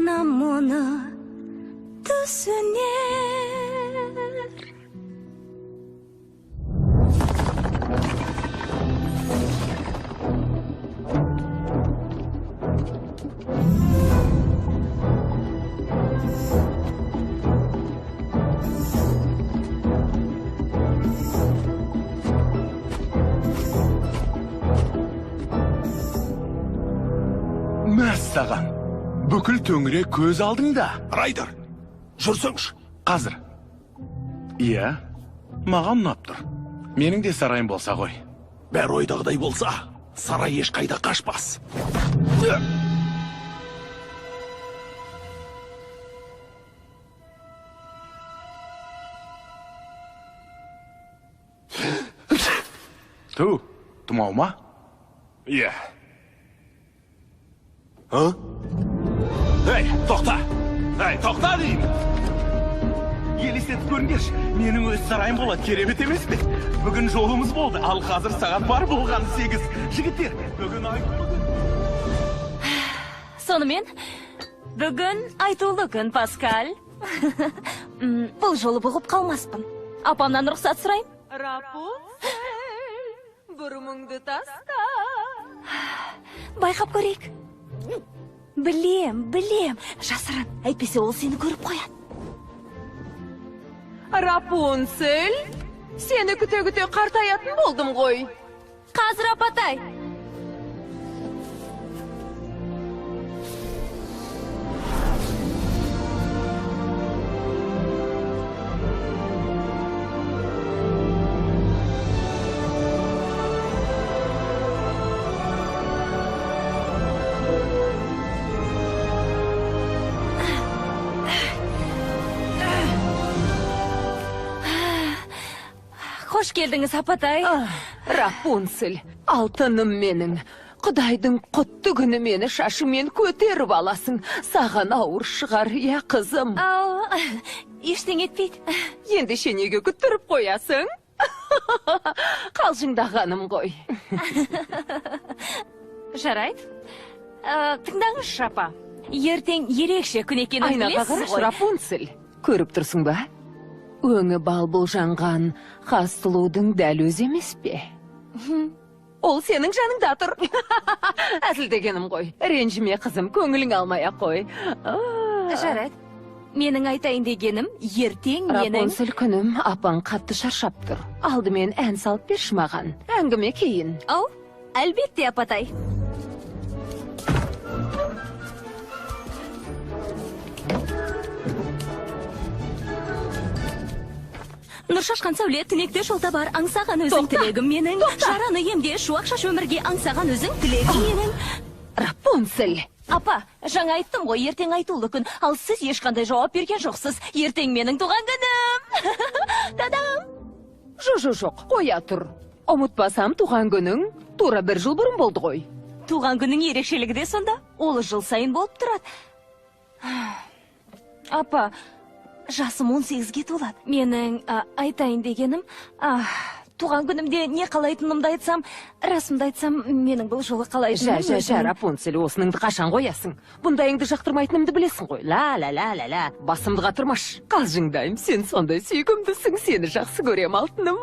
Анам мұны түсінер. Мәссаған, бүкіл төңірек көз алдыңда. Райдер, жүрсіңш. Қазір. Иә, маған ұнап тұр. Менің де сарайым болса ғой. Бәрі ойдағыдай болса, сарай ешқайда қашпас. Ту, тұмау ма? Иә. Ей, тоқта! Ей, тоқта деймін! Елестетіп көріңдерші, менің өз сарайым болады, керемет емес пе? Бүгін жолымыз болды, ал қазір сағат бар болған 8. Жігіттер, бүгін айтулы күн. Сонымен, бүгін айтулы күн, Паскаль. Бұл жолы бұғып қалмаспын. Апамнан рұқсат сұрайым. Рапунцель, бұрымыңды таста. Байқап көрейік. Білем. Жасырын, әйтпесе ол сені көріп қояды. Рапунцель, сені күте-күте қартаятын болдым ғой. Қазір апатай. Қош келдіңіз, апатай. Рапунцель, алтыным менің. Құдайдың құтты күні мені шашымен көтеріп аласың. Саған ауыр шығар, я қызым. Ау, ештеңе етпейді. Ендеше неге күттіріп қоясың? Қалжыңдағаным ғой. Жарайды. Тыңдаңыз, апа. Ертең ерекше күн екенін Айнаға білесіз қараш, ғой. Рапунцель. Көріп тұрсың ба? Өңі бал бұлжанған хас сұлудың дәл өзі емес пе? Ол сенің жаныңда тұр. Әзілдегенім ғой. Ренжіме қызым, көңілің алмай-ақ қой. Жарайды. Менің айтайын дегенім, ертең менің... Рапунцель күнім, апаң қатты шаршап тұр. Алдымен ән салып берші маған. Әңгіме кейін. Ау, әлбетте, апатай. Нұр шашқан сәуле түнекте жолда бар, аңсаған өзің тілегім менің. Жараны емде шуақ шаш өмірге аңсаған өзің тілегім менің. Рапунцель! Апа, жаңа айттым ғой, ертең айтулы күн. Ал сіз ешқандай жауап берген жоқсыз. Ертең менің туған күнім. Тадам! Жоқ, қоя тұр. Ұмытпасам, туған күнің тура 1 жыл бұрын болды ғой. Туған күнің ерекшелігі де сонда. Ол жыл сайын болып тұрады. Апа, жасым 18-ге толады. Менің айтайын дегенім, туған күнімде не қалайтынымды айтсам, расымды айтсам, менің бұл жолы қалайтыным... Жа, Рапунцель, осыныңды қашан қоясың? Бұндайыңды жақтырмайтынымды білесің ғой. Ла. Басымды қатырмаш. Қалжыңдайым, сен сондай сүйкімдісің, сені жақсы көрем, алтыным.